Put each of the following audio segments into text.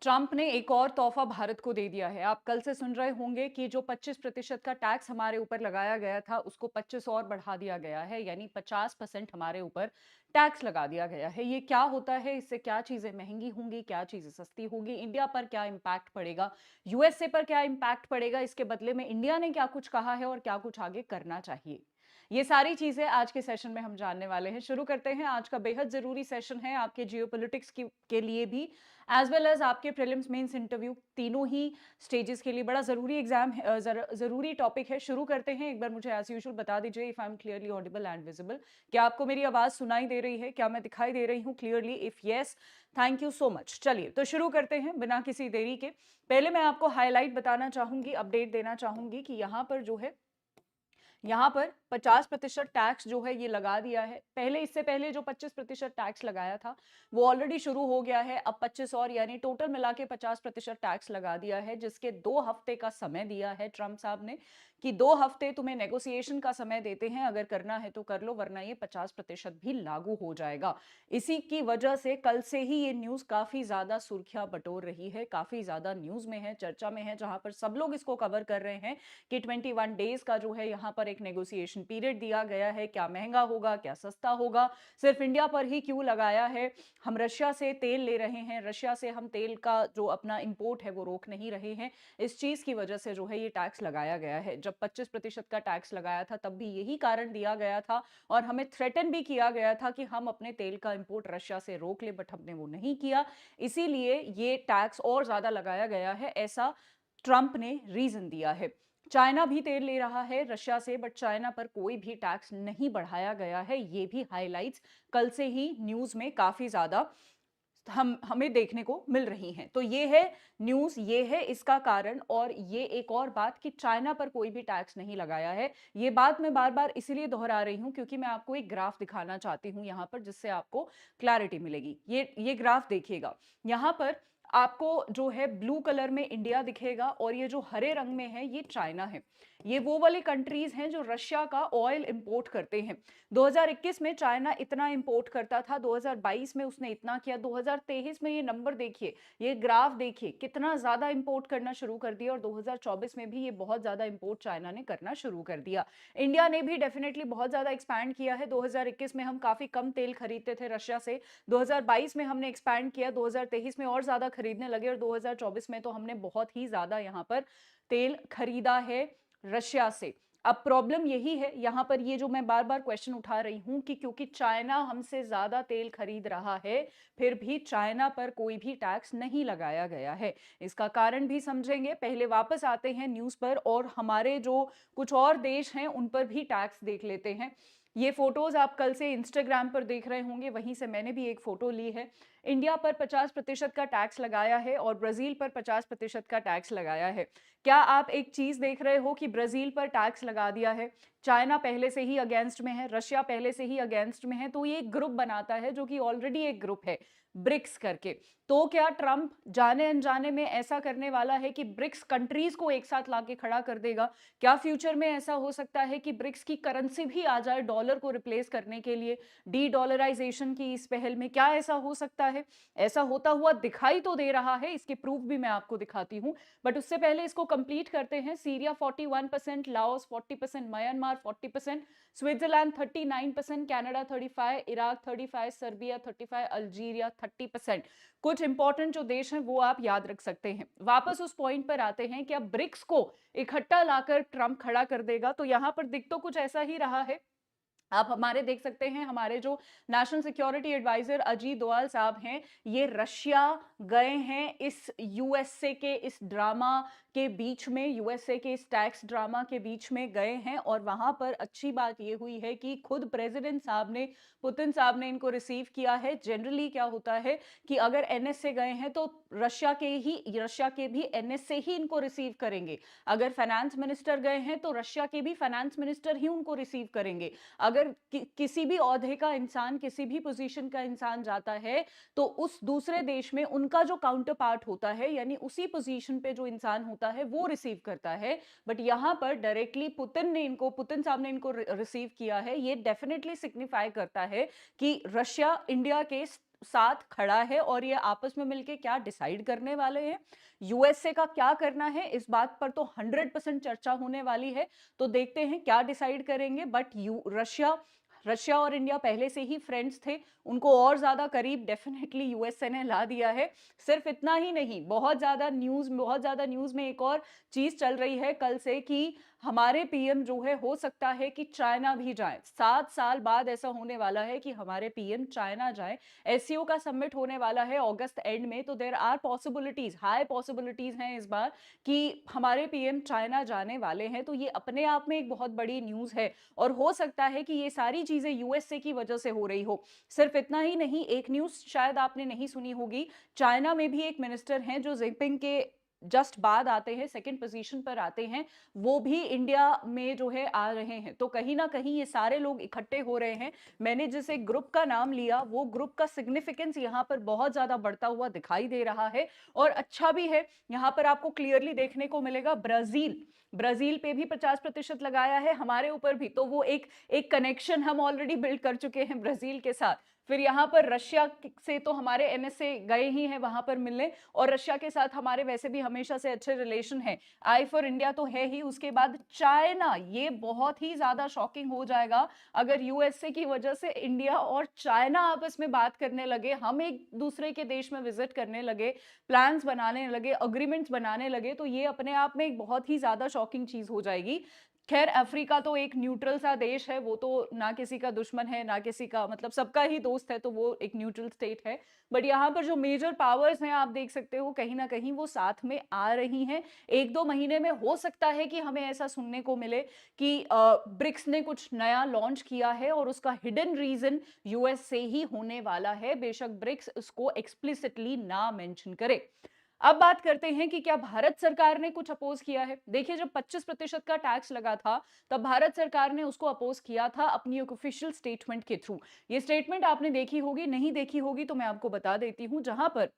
Trump ने एक और तोहफा भारत को दे दिया है। आप कल से सुन रहे होंगे कि जो 25% का टैक्स हमारे ऊपर लगाया गया था, उसको 25 और बढ़ा दिया गया है, यानी 50% हमारे ऊपर टैक्स लगा दिया गया है। ये क्या होता है? इससे क्या चीजें महंगी होंगी, क्या चीजें सस्ती होंगी, इंडिया पर क्या इंपैक्ट पड़ेगा, यूएसए पर क्या इंपैक्ट पड़ेगा, इसके बदले में इंडिया ने क्या कुछ कहा है और क्या कुछ आगे करना चाहिए, ये सारी चीजें आज के सेशन में हम जानने वाले हैं। शुरू करते हैं। आज का बेहद जरूरी सेशन है आपके जियोपॉलिटिक्स के लिए भी, एज वेल एज आपके प्रीलिम्स मेंस इंटरव्यू, तीनों ही स्टेजेस के लिए बड़ा जरूरी एग्जाम है, जरूरी टॉपिक है। शुरू करते हैं। एक बार मुझे एज यूजुअल बता दीजिए if I am clearly Audible and visible. क्या आपको मेरी आवाज सुनाई दे रही है? क्या मैं दिखाई दे रही हूँ clearly? If yes, thank you so much. चलिए तो शुरू करते हैं बिना किसी देरी के। पहले मैं आपको हाईलाइट बताना चाहूंगी, अपडेट देना चाहूंगी कि यहाँ पर जो है, यहाँ पर 50% टैक्स जो है ये लगा दिया है। पहले, इससे पहले जो 25% टैक्स लगाया था वो ऑलरेडी शुरू हो गया है। अब 25 और, यानी टोटल मिला के 50% टैक्स लगा दिया है, जिसके 2 हफ्ते का समय दिया है ट्रंप साहब ने कि 2 हफ्ते तुम्हें नेगोशिएशन का समय देते हैं, अगर करना है तो कर लो, वरना ये 50% भी लागू हो जाएगा। इसी की वजह से कल से ही ये न्यूज काफी ज्यादा सुर्खियां बटोर रही है, काफी ज्यादा न्यूज में है, चर्चा में है, जहां पर सब लोग इसको कवर कर रहे हैं कि 21 डेज का जो है यहाँ पर एक नेगोशिएशन पीरियड दिया गया है। क्या महंगा होगा, क्या सस्ता होगा, सिर्फ इंडिया पर ही क्यों लगाया है? हम रशिया से तेल ले रहे हैं, रशिया से हम तेल का जो अपना इंपोर्ट है वो रोक नहीं रहे हैं। इस चीज की वजह से जो है ये टैक्स लगाया गया है। जब 25% का टैक्स लगाया था तब भी यही कारण दिया गया था और हमें थ्रेटन भी किया गया था कि हम अपने तेल का इंपोर्ट रशिया से रोक ले, बट हमने वो नहीं किया। इसीलिए ये टैक्स और ज्यादा लगाया गया है, ऐसा ट्रंप ने रीजन दिया है। चाइना भी तेल ले रहा है रशिया से, बट चाइना पर कोई भी टैक्स नहीं बढ़ाया गया है। ये भी हाइलाइट्स कल से ही न्यूज में काफी ज्यादा हमें देखने को मिल रही हैं। तो ये है न्यूज, ये है इसका कारण। और ये एक और बात कि चाइना पर कोई भी टैक्स नहीं लगाया है, ये बात मैं बार बार इसलिए दोहरा रही हूं क्योंकि मैं आपको एक ग्राफ दिखाना चाहती हूं यहां पर, जिससे आपको क्लैरिटी मिलेगी। ये ग्राफ देखिएगा। यहां पर आपको जो है ब्लू कलर में इंडिया दिखेगा और ये जो हरे रंग में है ये चाइना है। ये वो वाली कंट्रीज हैं जो रशिया का ऑयल इंपोर्ट करते हैं। 2021 में चाइना इतना इंपोर्ट करता था, 2022 में उसने इतना किया, 2023 में ये नंबर देखिए, ये ग्राफ देखिए कितना ज्यादा इंपोर्ट करना शुरू कर दिया, और 2024 में भी ये बहुत ज्यादा इंपोर्ट चाइना ने करना शुरू कर दिया। इंडिया ने भी डेफिनेटली बहुत ज्यादा एक्सपैंड किया है। 2021 में हम काफी कम तेल खरीदते थे रशिया से, 2022 में हमने एक्सपैंड किया, 2023 में और ज्यादा खरीदने लगे, और 2024 में तो हमने बहुत ही ज्यादा यहाँ पर तेल खरीदा है रशिया से। अब प्रॉब्लम यही है यहां पर, ये जो मैं बार बार क्वेश्चन उठा रही हूं कि क्योंकि चाइना हमसे ज्यादा तेल खरीद रहा है, फिर भी चाइना पर कोई भी टैक्स नहीं लगाया गया है। इसका कारण भी समझेंगे। पहले वापस आते हैं न्यूज पर और हमारे जो कुछ और देश हैं उन पर भी टैक्स देख लेते हैं। ये फोटोज आप कल से इंस्टाग्राम पर देख रहे होंगे, वहीं से मैंने भी एक फोटो ली है। इंडिया पर 50% का टैक्स लगाया है और ब्राजील पर 50% का टैक्स लगाया है। क्या आप एक चीज देख रहे हो कि ब्राजील पर टैक्स लगा दिया है, चाइना पहले से ही अगेंस्ट में है, रशिया पहले से ही अगेंस्ट में है, तो ये एक ग्रुप बनाता है जो कि ऑलरेडी एक ग्रुप है ब्रिक्स करके। तो क्या ट्रंप जाने अनजाने में ऐसा करने वाला है कि ब्रिक्स कंट्रीज को एक साथ लाके खड़ा कर देगा? क्या फ्यूचर में ऐसा हो सकता है कि ब्रिक्स की करेंसी भी आ जाए डॉलर को रिप्लेस करने के लिए, डी डॉलराइजेशन की इस पहल में? क्या ऐसा हो सकता है? ऐसा होता हुआ दिखाई तो दे रहा है, इसके प्रूफ भी मैं आपको दिखाती हूं, बट उससे पहले इसको कंप्लीट करते हैं। Syria 41%, Laos 40%, Myanmar 40%, Switzerland 39%, Canada 35%, Iraq 35%, Serbia 35%, Algeria 30%। कुछ इंपॉर्टेंट जो देश हैं वो आप याद रख सकते हैं। वापस उस पॉइंट पर आते हैं कि अब ब्रिक्स को इकट्ठा लाकर ट्रंप खड़ा कर देगा, तो यहां पर दिख तो कुछ ऐसा ही रहा है। आप हमारे देख सकते हैं, हमारे जो national security advisor Ajit Doval साहब हैं, ये रशिया गए हैं इस यूएसए के इस ड्रामा के बीच में, यूएसए के इस टैक्स ड्रामा के बीच में गए हैं। और वहां पर अच्छी बात ये हुई है कि खुद प्रेसिडेंट साहब ने, पुतिन साहब ने इनको रिसीव किया है। जनरली क्या होता है कि अगर एनएस से गए हैं तो रशिया के भी एनएस से ही इनको रिसीव करेंगे। अगर फाइनेंस मिनिस्टर गए हैं तो रशिया के भी फाइनेंस मिनिस्टर ही उनको रिसीव करेंगे। अगर किसी भी ओहदे का इंसान, किसी भी पोजीशन का इंसान जाता है तो उस दूसरे देश में उनका जो काउंटर पार्ट होता है, यानी उसी पोजीशन पे जो इंसान होता है वो रिसीव करता है। बट यहां पर डायरेक्टली पुतिन साहब ने इनको रिसीव किया है। ये डेफिनेटली सिग्निफाई करता है कि रशिया इंडिया के साथ खड़ा है और ये आपस में मिलके क्या डिसाइड करने वाले हैं, यूएसए का क्या करना है, इस बात पर तो 100% चर्चा होने वाली है। तो देखते हैं क्या डिसाइड करेंगे। बट यू रशिया रशिया और इंडिया पहले से ही फ्रेंड्स थे, उनको और ज्यादा करीब डेफिनेटली यूएसए ने ला दिया है। सिर्फ इतना ही नहीं, बहुत ज्यादा न्यूज में एक और चीज चल रही है कल से कि हमारे पीएम जो है, हो सकता है कि चाइना भी जाए। 7 साल बाद ऐसा होने वाला है कि हमारे पीएम चाइना जाए। एससीओ का समिट होने वाला है अगस्त एंड में, तो there are possibilities, high possibilities हैं इस बार कि हमारे पीएम चाइना जाने वाले हैं। तो ये अपने आप में एक बहुत बड़ी न्यूज है और हो सकता है कि ये सारी चीजें यूएसए की वजह से हो रही हो। सिर्फ इतना ही नहीं, एक न्यूज शायद आपने नहीं सुनी होगी, चाइना में भी एक मिनिस्टर हैं जो जिनपिंग के जस्ट बाद आते हैं, सेकंड पोजीशन पर आते हैं, वो भी इंडिया में जो है आ रहे हैं। तो कहीं ना कहीं ये सारे लोग इकट्ठे हो रहे हैं। मैंने जिस एक ग्रुप का नाम लिया, वो ग्रुप का सिग्निफिकेंस यहाँ पर बहुत ज्यादा बढ़ता हुआ दिखाई दे रहा है और अच्छा भी है। यहाँ पर आपको क्लियरली देखने को मिलेगा ब्राजील पे भी 50% लगाया है, हमारे ऊपर भी। तो वो एक एक कनेक्शन हम ऑलरेडी बिल्ड कर चुके हैं ब्राजील के साथ। फिर यहाँ पर रशिया से तो हमारे एमएसए गए ही हैं वहां पर मिलने, और रशिया के साथ हमारे वैसे भी हमेशा से अच्छे रिलेशन है। आई फॉर इंडिया तो है ही, उसके बाद चाइना, ये बहुत ही ज्यादा शॉकिंग हो जाएगा अगर यूएसए की वजह से इंडिया और चाइना आपस में बात करने लगे, हम एक दूसरे के देश में विजिट करने लगे, प्लान्स बनाने लगे, अग्रीमेंट्स बनाने लगे। तो ये अपने आप में एक बहुत ही ज्यादा शॉकिंग चीज हो जाएगी। खैर, अफ्रीका तो एक न्यूट्रल सा देश है, वो तो ना किसी का दुश्मन है ना किसी का, मतलब सबका ही दोस्त है, तो वो एक न्यूट्रल स्टेट है। बट यहाँ पर जो मेजर पावर्स हैं, आप देख सकते हो कहीं ना कहीं वो साथ में आ रही हैं। 1-2 महीने में हो सकता है कि हमें ऐसा सुनने को मिले कि ब्रिक्स ने कुछ नया लॉन्च किया है और उसका हिडन रीजन यूएस से ही होने वाला है, बेशक ब्रिक्स उसको एक्सप्लिसिटली ना मेंशन करे। अब बात करते हैं कि क्या भारत सरकार ने कुछ अपोज किया है। देखिए, जब 25% का टैक्स लगा था, तब भारत सरकार ने उसको अपोज किया था अपनी एक ऑफिशियल स्टेटमेंट के थ्रू। ये स्टेटमेंट आपने देखी होगी, नहीं देखी होगी तो मैं आपको बता देती हूं, जहां पर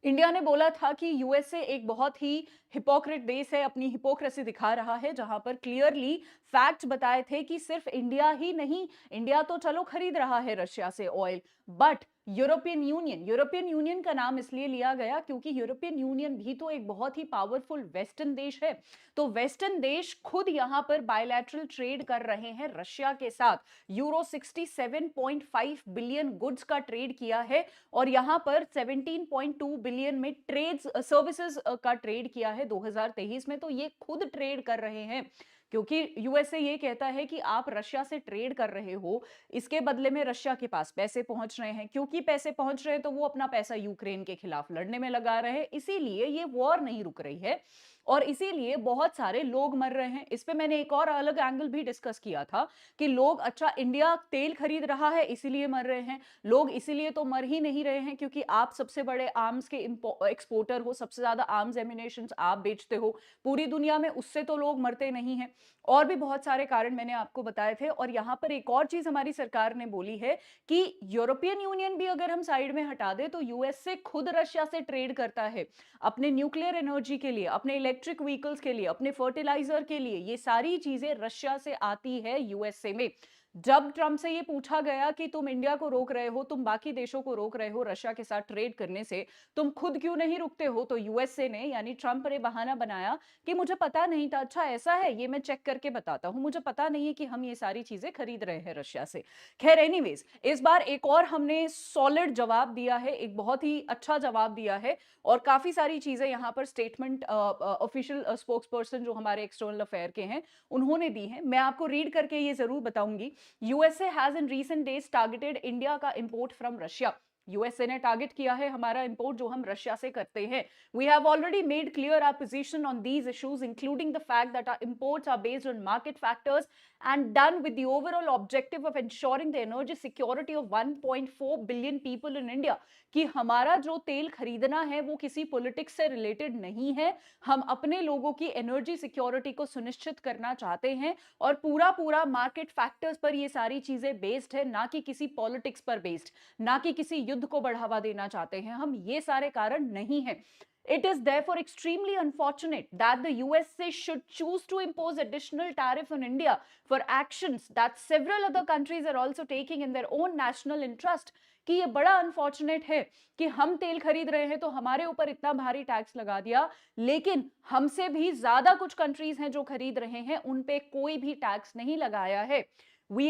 इंडिया ने बोला था कि यूएसए एक बहुत ही हिपोक्रेट देश है, अपनी हिपोक्रेसी दिखा रहा है, जहां पर क्लियरली फैक्ट बताए थे कि सिर्फ इंडिया ही नहीं, इंडिया तो चलो खरीद रहा है रशिया से ऑयल, बट यूरोपियन यूनियन का नाम इसलिए लिया गया क्योंकि यूरोपियन यूनियन भी तो एक बहुत ही पावरफुल वेस्टर्न देश है। तो वेस्टर्न देश खुद यहां पर बायलैटरल ट्रेड कर रहे हैं रशिया के साथ। यूरो 67.5 बिलियन गुड्स का ट्रेड किया है और यहां पर 17.2 बिलियन में ट्रेड्स सर्विसेज का ट्रेड किया है 2023 में। तो ये खुद ट्रेड कर रहे हैं, क्योंकि यूएसए ये कहता है कि आप रशिया से ट्रेड कर रहे हो, इसके बदले में रशिया के पास पैसे पहुंच रहे हैं, क्योंकि पैसे पहुंच रहे हैं तो वो अपना पैसा यूक्रेन के खिलाफ लड़ने में लगा रहे हैं, इसीलिए ये वॉर नहीं रुक रही है और इसीलिए बहुत सारे लोग मर रहे हैं। इस पे मैंने एक और अलग एंगल भी डिस्कस किया था कि लोग, अच्छा इंडिया तेल खरीद रहा है इसीलिए मर रहे हैं, लोग इसीलिए तो मर ही नहीं रहे हैं क्योंकि आप सबसे बड़े आर्म्स के एक्सपोर्टर हो, सबसे ज्यादा आर्म्स एमिनेशन आप बेचते हो पूरी दुनिया में, उससे तो लोग मरते नहीं हैं। और भी बहुत सारे कारण मैंने आपको बताए थे। और यहां पर एक और चीज हमारी सरकार ने बोली है कि यूरोपियन यूनियन भी अगर हम साइड में हटा दे तो यूएसए खुद रशिया से ट्रेड करता है अपने न्यूक्लियर एनर्जी के लिए, अपने इलेक्ट्रिक व्हीकल्स के लिए, अपने फर्टिलाइजर के लिए, ये सारी चीजें रशिया से आती है यूएसए में। जब ट्रंप से ये पूछा गया कि तुम इंडिया को रोक रहे हो, तुम बाकी देशों को रोक रहे हो रशिया के साथ ट्रेड करने से, तुम खुद क्यों नहीं रुकते हो, तो यूएसए ने यानी ट्रंप ने बहाना बनाया कि मुझे पता नहीं था। अच्छा ऐसा है, ये मैं चेक करके बताता हूं, मुझे पता नहीं है कि हम ये सारी चीजें खरीद रहे हैं रशिया से। खैर एनीवेज, इस बार एक और हमने सॉलिड जवाब दिया है, एक बहुत ही अच्छा जवाब दिया है और काफी सारी चीजें यहाँ पर स्टेटमेंट ऑफिशियल स्पोक्स पर्सन जो हमारे एक्सटर्नल अफेयर के हैं उन्होंने दी है। मैं आपको रीड करके ये जरूर बताऊंगी। USA has in recent days targeted India का इंपोर्ट फ्रॉम रशिया। यूएसए ने टारगेट किया है हमारा इंपोर्ट जो हम रशिया से करते हैं। We have already made clear our position on these issues including the fact that our imports are based on market factors and done with the overall objective of ensuring the energy security of 1.4 billion people in India। कि हमारा जो तेल खरीदना है वो किसी politics से related नहीं है, हम अपने लोगों की एनर्जी सिक्योरिटी को सुनिश्चित करना चाहते हैं और पूरा पूरा मार्केट फैक्टर्स पर ये सारी चीजें बेस्ड है, ना कि किसी पॉलिटिक्स पर बेस्ड, ना कि किसी युद्ध को बढ़ावा देना चाहते हैं हम, ये सारे कारण नहीं है। It is therefore extremely unfortunate that the USA should choose to impose additional tariff on India for actions that several other countries are also taking in their own national interest। कि ये बड़ा अनफॉर्चुनेट है कि हम तेल खरीद रहे हैं तो हमारे ऊपर इतना भारी टैक्स लगा दिया, लेकिन हमसे भी ज्यादा कुछ कंट्रीज हैं जो खरीद रहे हैं, उन पे कोई भी टैक्स नहीं लगाया है। We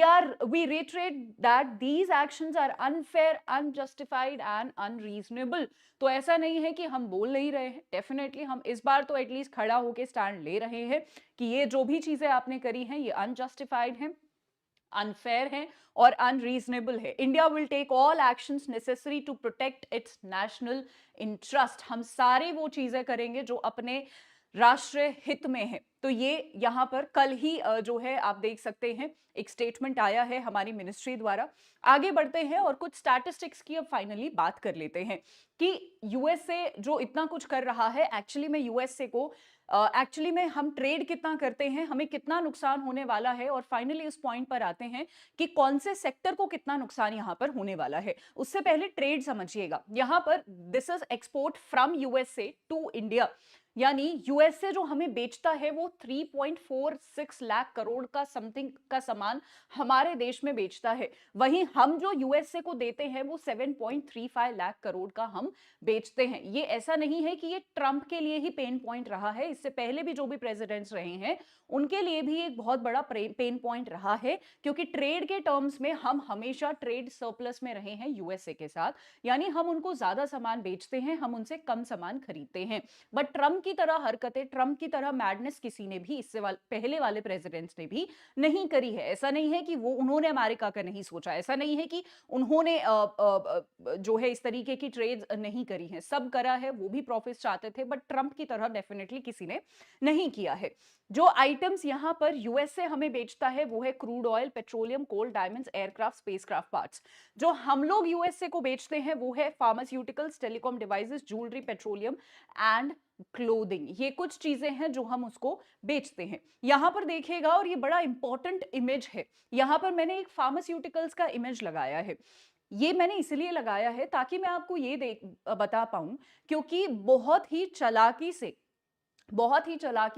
reiterate that these actions are unfair, unjustified and unreasonable। तो ऐसा नहीं है कि हम बोल नहीं रहे हैं, डेफिनेटली हम इस बार तो एटलीस्ट खड़ा होकर स्टैंड ले रहे हैं कि ये जो भी चीजें आपने करी हैं ये अनजस्टिफाइड हैं, अनफेयर है और अनरीजनेबल है। India will take all actions necessary to protect its national interest. हम सारे वो चीजें करेंगे जो अपने राष्ट्रीय हित में है। तो ये यहाँ पर कल ही जो है आप देख सकते हैं एक स्टेटमेंट आया है हमारी मिनिस्ट्री द्वारा। आगे बढ़ते हैं और कुछ स्टैटिस्टिक्स की अब फाइनली बात कर लेते हैं कि यूएसए जो इतना कुछ कर रहा है, एक्चुअली में यूएसए को एक्चुअली में हम ट्रेड कितना करते हैं, हमें कितना नुकसान होने वाला है, और फाइनली उस पॉइंट पर आते हैं कि कौन से सेक्टर को कितना नुकसान यहां पर होने वाला है। उससे पहले ट्रेड समझिएगा। यहां पर this is export from USA to India, यानी यूएसए जो हमें बेचता है वो 3.46 लाख करोड़ का समथिंग का सामान हमारे देश में बेचता है। वहीं हम जो यूएसए को देते हैं वो 7.35 लाख करोड़ का हम बेचते हैं। ये ऐसा नहीं है कि ये ट्रंप के लिए ही पेन पॉइंट रहा है, इससे पहले भी जो भी प्रेसिडेंट्स रहे हैं उनके लिए भी एक बहुत बड़ा पेन पॉइंट रहा है, क्योंकि ट्रेड के टर्म्स में हम हमेशा ट्रेड सरप्लस में रहे हैं यूएसए के साथ, यानी हम उनको ज्यादा सामान बेचते हैं, हम उनसे कम सामान खरीदते हैं। बट ट्रंप की तरह हरकतें, ट्रंप की तरह मैडनेस किसी ने भी इससे पहले वाले प्रेसिडेंट्स ने भी नहीं करी है। ऐसा नहीं है कि वो उन्होंने अमेरिका का नहीं सोचा, ऐसा नहीं है कि उन्होंने जो है इस तरीके की ट्रेड नहीं करी है, सब करा है, वो भी प्रॉफिट चाहते थे, बट ट्रंप की तरह डेफिनेटली किसी ने नहीं किया है। जो आइटम्स यहां पर यूएसए हमें बेचता है वो है क्रूड ऑयल, पेट्रोलियम, कोल, डायमंड्स, एयरक्राफ्ट, स्पेसक्राफ्ट पार्ट्स। जो हम लोग यूएसए को बेचते हैं वो है pharmaceuticals, telecom devices, jewellery, petroleum and clothing. ये कुछ चीजें हैं जो हम उसको बेचते हैं। यहां पर देखिएगा, और ये बड़ा इंपॉर्टेंट इमेज है, यहां पर मैंने एक फार्मास्यूटिकल्स का इमेज लगाया है। ये मैंने इसलिए लगाया है ताकि मैं आपको ये बता पाऊं, क्योंकि बहुत ही चालाकी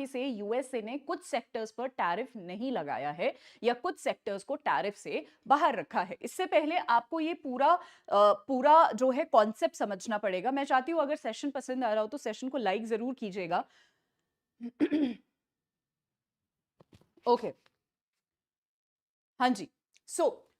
से यूएसए ने कुछ सेक्टर्स पर टैरिफ नहीं लगाया है या कुछ सेक्टर्स को टैरिफ से बाहर रखा है। इससे पहले आपको ये पूरा जो है कॉन्सेप्ट समझना पड़ेगा। मैं चाहती हूं अगर सेशन पसंद आ रहा हो तो सेशन को लाइक जरूर कीजिएगा। ओके, हाँ जी।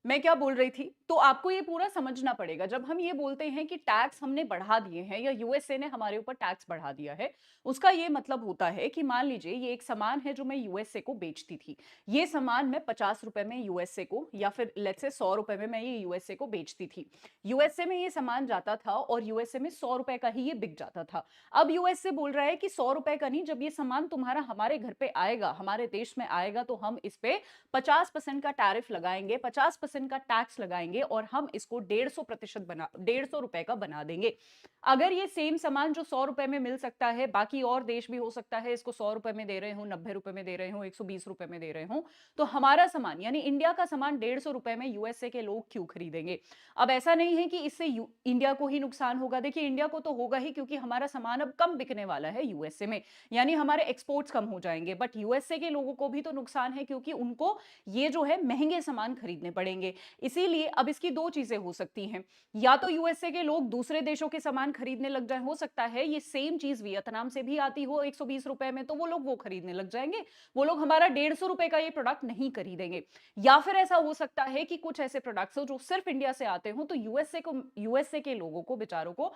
मैं क्या बोल रही थी, तो आपको ये पूरा समझना पड़ेगा। जब हम ये बोलते हैं कि टैक्स हमने बढ़ा दिए हैं या यूएसए ने हमारे ऊपर टैक्स बढ़ा दिया है, उसका ये मतलब होता है कि मान लीजिए ये एक सामान है जो मैं यूएसए को बेचती थी। ये सामान मैं 50 रुपए में यूएसए को, या फिर लेट्स से 100 रुपए में मैं ये यूएसए को बेचती थी। यूएसए में ये सामान जाता था और यूएसए में 100 रुपए का ही ये बिक जाता था। अब यूएसए बोल रहा है कि 100 रुपए का नहीं, जब ये सामान तुम्हारा हमारे घर पे आएगा, हमारे देश में आएगा, तो हम इस पे 50% का टैरिफ लगाएंगे, 50% का टैक्स लगाएंगे और हम इसको 150 रुपए का बना देंगे। अगर ये सेम सामान जो 100 रुपए में मिल सकता है, बाकी और देश भी हो सकता है इसको 100 रुपए में दे रहे हो, 90 रुपए में दे रहे हो, 120 रुपए में दे रहे हो, तो हमारा सामान यानी इंडिया का सामान 150 रुपए में यूएसए के लोग क्यों खरीदेंगे? अब ऐसा नहीं है कि इससे इंडिया को ही नुकसान होगा। देखिए, इंडिया को तो होगा ही, क्योंकि हमारा सामान अब कम बिकने वाला है यूएसए में, यानी हमारे एक्सपोर्ट्स कम हो जाएंगे। बट यूएसए के लोगों को भी तो नुकसान है, क्योंकि उनको ये जो है महंगे सामान खरीदने पड़ेंगे। इसीलिए अब इसकी दो चीजें हो सकती हैं, या तो यूएसए के लोग दूसरे देशों के सामान खरीदने लग जाए, हो सकता है ये सेम चीज वियतनाम से भी आती हो 120 रुपए में, तो वो लोग वो खरीदने लग जाएंगे, वो लोग हमारा 150 रुपए का ये प्रोडक्ट नहीं खरीदेंगे। या फिर ऐसा हो सकता है कि कुछ ऐसे प्रोडक्ट्स हो जो सिर्फ इंडिया से आते हो, तो यूएसए के लोगों को, बेचारों को,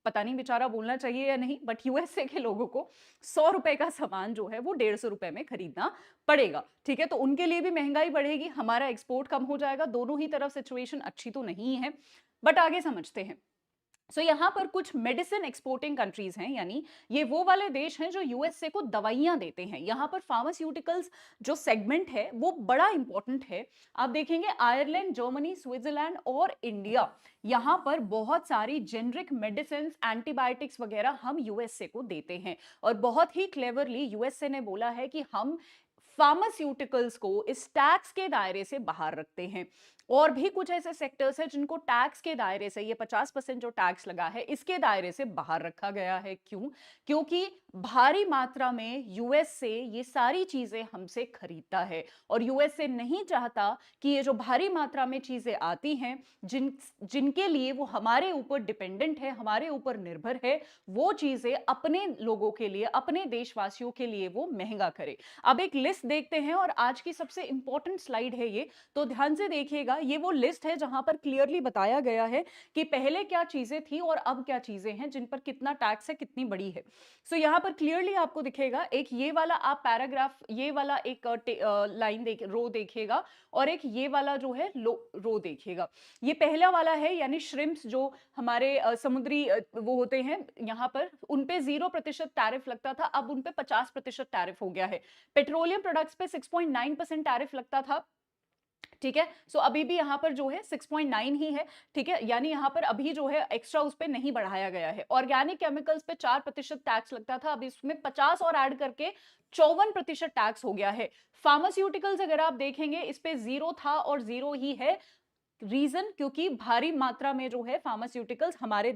पता नहीं बेचारा बोलना चाहिए या नहीं, बट यूएसए के लोगों को 100 रुपए का सामान जो है वो 150 रुपए में खरीदना पड़ेगा। ठीक है, तो उनके लिए भी महंगाई बढ़ेगी, हमारा एक्सपोर्ट कम हो जाएगा, दोनों ही तरफ सिचुएशन अच्छी तो नहीं है। बट आगे समझते हैं। यहां पर कुछ मेडिसिन एक्सपोर्टिंग कंट्रीज हैं, यानी ये वो वाले देश हैं जो यूएसए को दवाइयां देते हैं। यहां पर फार्मास्यूटिकल्स जो सेगमेंट है वो बड़ा इंपॉर्टेंट है। आप देखेंगे आयरलैंड, जर्मनी, स्विट्जरलैंड और इंडिया, यहां पर बहुत सारी जेनरिक मेडिसिन, एंटीबायोटिक्स वगैरह हम यूएसए को देते हैं। और बहुत ही क्लेवरली यूएसए ने बोला है कि हम फार्मास्यूटिकल्स को इस टैक्स के दायरे से बाहर रखते हैं। और भी कुछ ऐसे सेक्टर्स हैं जिनको टैक्स के दायरे से, ये 50% जो टैक्स लगा है इसके दायरे से बाहर रखा गया है। क्यों? क्योंकि भारी मात्रा में यूएस से ये सारी चीजें हमसे खरीदता है और यूएसए नहीं चाहता कि ये जो भारी मात्रा में चीजें आती हैं, जिनके लिए वो हमारे ऊपर डिपेंडेंट है, हमारे ऊपर निर्भर है, वो चीजें अपने लोगों के लिए, अपने देशवासियों के लिए वो महंगा करे। अब एक लिस्ट देखते हैं और आज की सबसे इंपॉर्टेंट स्लाइड है ये, तो ध्यान से देखिएगा। ये वो लिस्ट है जहां पर क्लियरली बताया गया है कि पहले क्या चीजें थी और अब क्या चीजें हैं, जिन पर कितना टैक्स है, कितनी बड़ी है। सो यहां पर क्लियरली आपको दिखेगा, एक ये वाला आप पैराग्राफ, ये वाला एक लाइन देख, रो देखिएगा, और एक ये वाला जो है रो देखिएगा। ये पहला वाला है, यानी श्रिम्प्स जो हमारे समुद्री वो होते हैं, यहाँ पर उन पे 0% टैरिफ लगता था, अब उन पे 50% टैरिफ हो गया है। पेट्रोलियम प्रोडक्ट्स पे 6.9% टैरिफ लगता था, ठीक है। सो अभी भी यहां पर जो है 6.9 ही है, ठीक है, यानी यहां पर अभी जो है एक्स्ट्रा उस पर नहीं बढ़ाया गया है। ऑर्गेनिक केमिकल्स पे 4% टैक्स लगता था, अभी इसमें 50 और ऐड करके 54% टैक्स हो गया है। फार्मास्यूटिकल्स अगर आप देखेंगे, इस पे 0 था और 0 ही है। रीजन, क्योंकि भारी मात्रा में जो है फार्मास्यूटिकल्स हमारे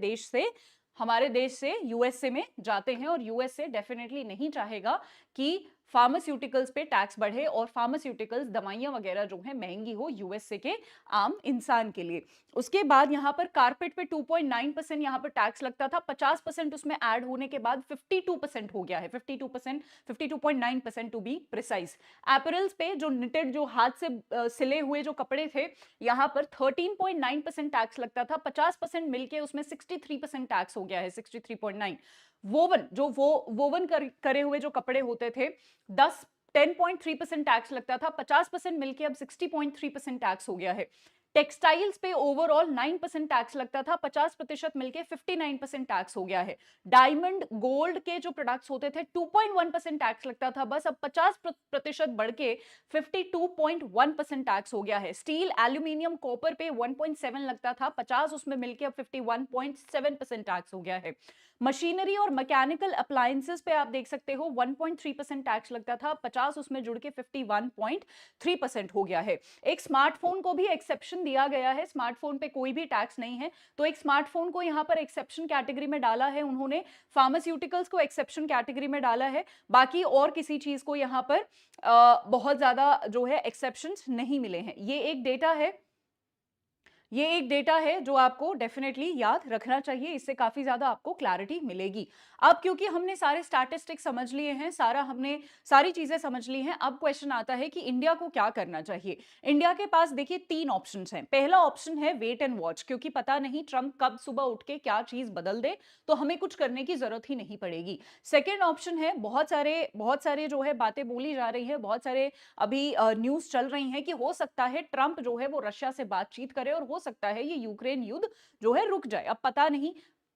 देश से यूएसए में जाते हैं, और यूएसए डेफिनेटली नहीं चाहेगा कि फार्मास्यूटिकल्स पे टैक्स बढ़े और फार्मास्यूटिकल्स, दवाइयां वगैरह जो है महंगी हो यूएसए के आम इंसान के लिए। उसके बाद यहां पर कारपेट पे 2.9% यहां पर टैक्स लगता था, 50% उसमें ऐड होने के बाद 52% हो गया है, 52%, 52.9% टू बी प्रिसाइज। एपरल्स पे जो निटेड, जो हाथ से सिले हुए जो कपड़े थे, यहां पर 13.9% टैक्स लगता था, 50% मिलके उसमें 63% टैक्स हो गया है, 63.9। वोवन, जो वोवन करे हुए जो कपड़े होते थे, 10.3% टैक्स लगता था, 50% मिलके अब 60.3% टैक्स हो गया है। टेक्सटाइल्स पे ओवरऑल 9% टैक्स लगता था, 50% मिलके 59% टैक्स हो गया है। डायमंड गोल्ड के जो प्रोडक्ट्स होते थे, 2.1% टैक्स लगता था, बस अब 50% बढ़ के 52.1% टैक्स हो गया है। स्टील, एल्यूमिनियम, कॉपर पे 1.7 लगता था, 50 उसमें मिलके अब 51.7% टैक्स हो गया है। मशीनरी और मैकेनिकल अप्लायंसेस पे आप देख सकते हो 1.3% टैक्स लगता था, 50 उसमें जुड़ के 51.3% हो गया है। एक स्मार्टफोन को भी एक्सेप्शन दिया गया है, स्मार्टफोन पे कोई भी टैक्स नहीं है, तो एक स्मार्टफोन को यहाँ पर एक्सेप्शन कैटेगरी में डाला है उन्होंने, फार्मास्यूटिकल्स को एक्सेप्शन कैटेगरी में डाला है, बाकी और किसी चीज को यहाँ पर बहुत ज्यादा जो है एक्सेप्शंस नहीं मिले हैं। ये एक डेटा है जो आपको डेफिनेटली याद रखना चाहिए, इससे काफी ज्यादा आपको क्लैरिटी मिलेगी। अब क्योंकि हमने सारे स्टैटिस्टिक्स समझ लिए हैं, हमने सारी चीजें समझ ली हैं, अब क्वेश्चन आता है कि इंडिया को क्या करना चाहिए। इंडिया के पास देखिए 3 ऑप्शंस हैं। पहला ऑप्शन है वेट एंड वॉच, क्योंकि पता नहीं ट्रंप कब सुबह उठ के क्या चीज बदल दे, तो हमें कुछ करने की जरूरत ही नहीं पड़ेगी। सेकेंड ऑप्शन है, बहुत सारे जो है बातें बोली जा रही है, बहुत सारे अभी न्यूज चल रही हैं कि हो सकता है ट्रंप जो है वो रशिया से बातचीत करे और हो सकता है ये यूक्रेन युद्ध जो है रुक जाए। अब पता नहीं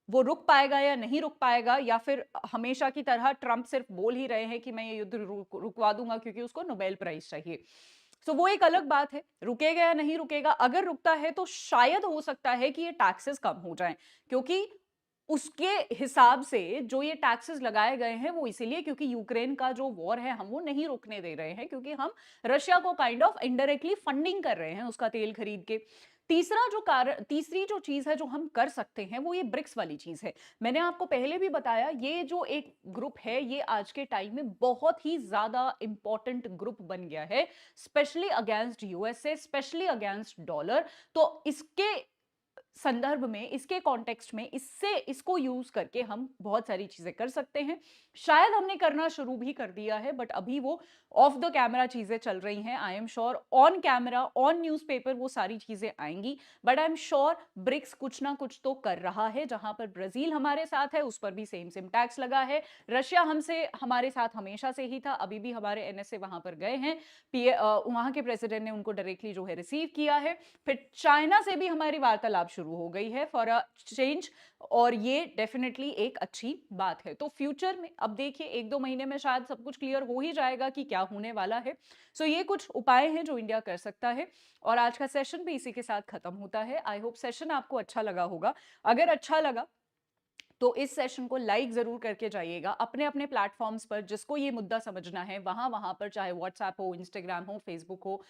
वो रुक पाएगा या नहीं रुक पाएगा, या फिर हमेशा की तरह ट्रंप सिर्फ बोल ही रहे हैं कि मैं ये युद्ध रुकवा दूंगा क्योंकि उसको नोबेल प्राइज चाहिए। सो वो एक अलग बात है, रुकेगा या नहीं रुकेगा। अगर रुकता है तो शायद हो सकता है कि ये टैक्सेस कम हो जाएं, क्योंकि उसके हिसाब से जो ये टैक्सेस लगाए गए हैं वो इसीलिए क्योंकि यूक्रेन का जो वॉर है हम वो नहीं रुकने दे रहे हैं, क्योंकि हम रशिया को काइंड ऑफ इनडायरेक्टली फंडिंग कर रहे हैं उसका तेल खरीद के। तीसरी जो चीज है जो हम कर सकते हैं वो ये ब्रिक्स वाली चीज है। मैंने आपको पहले भी बताया, ये जो एक ग्रुप है ये आज के टाइम में बहुत ही ज्यादा इंपॉर्टेंट ग्रुप बन गया है, specially against USA, specially against dollar. तो इसके संदर्भ में, इसके कॉन्टेक्स्ट में, इसको यूज करके हम बहुत सारी चीजें कर सकते हैं। शायद हमने करना शुरू भी कर दिया है, बट अभी वो ऑफ द कैमरा चीजें चल रही हैं। I am sure on camera, on newspaper वो सारी चीजें आएंगी, but I am sure BRICS कुछ ना कुछ तो कर रहा है। जहां पर ब्राजील हमारे साथ है उस पर भी सेम सेम टैक्स लगा है, रशिया हमारे साथ हमेशा से ही था, अभी भी हमारे एनएसए वहां पर गए हैं, वहां के प्रेसिडेंट ने उनको डायरेक्टली जो है रिसीव किया है। फिर चाइना से भी हमारी वार्तालाप शुरू हो गई है फॉर अ चेंज, और ये डेफिनेटली एक अच्छी बात है। तो फ्यूचर में अब देखिए 1-2 महीने में शायद सब कुछ क्लियर हो ही जाएगा कि क्या होने वाला है। सो ये कुछ उपाय हैं जो इंडिया कर सकता है, और आज का सेशन भी इसी के साथ खत्म होता है। आई होप सेशन आपको अच्छा लगा होगा। अगर अच्छा लगा तो इस सेशन को लाइक जरूर करके जाइएगा अपने अपने प्लेटफॉर्म्स पर, जिसको ये मुद्दा समझना है वहां वहां पर, चाहे व्हाट्सएप हो, इंस्टाग्राम हो, फेसबुक हो,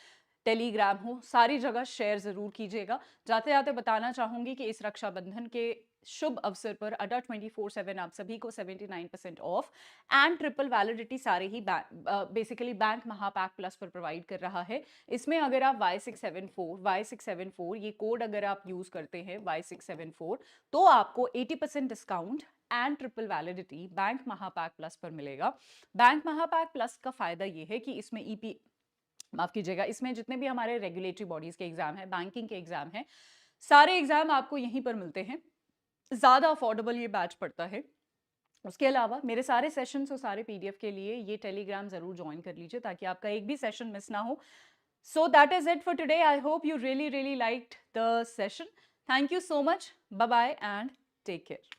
टेलीग्राम हो, सारी जगह शेयर ज़रूर कीजिएगा। जाते-जाते बताना चाहूँगी कि इस रक्षाबंधन के शुभ अवसर पर अड्डा 24/7 आप सभी को 79% ऑफ एंड ट्रिपल वैलिडिटी सारे ही बेसिकली बैंक महापैक प्लस पर प्रोवाइड कर रहा है। इसमें अगर आप Y674 ये कोड अगर आप यूज़ करते हैं Y674 तो आपको 80% discount and triple validity bank महापैक प्लस पर मिलेगा। बैंक महापैक प्लस का फायदा ये है कि इसमें ईपी माफ कीजिएगा, इसमें जितने भी हमारे रेगुलेटरी बॉडीज के एग्जाम है, बैंकिंग के एग्जाम है, सारे एग्जाम आपको यहीं पर मिलते हैं। ज्यादा अफोर्डेबल ये बैच पड़ता है। उसके अलावा मेरे सारे सेशंस और सारे पीडीएफ के लिए ये टेलीग्राम जरूर ज्वाइन कर लीजिए ताकि आपका एक भी सेशन मिस ना हो। So that is it for today. I hope you really really liked the session. Thank you so much. Bye bye and take care.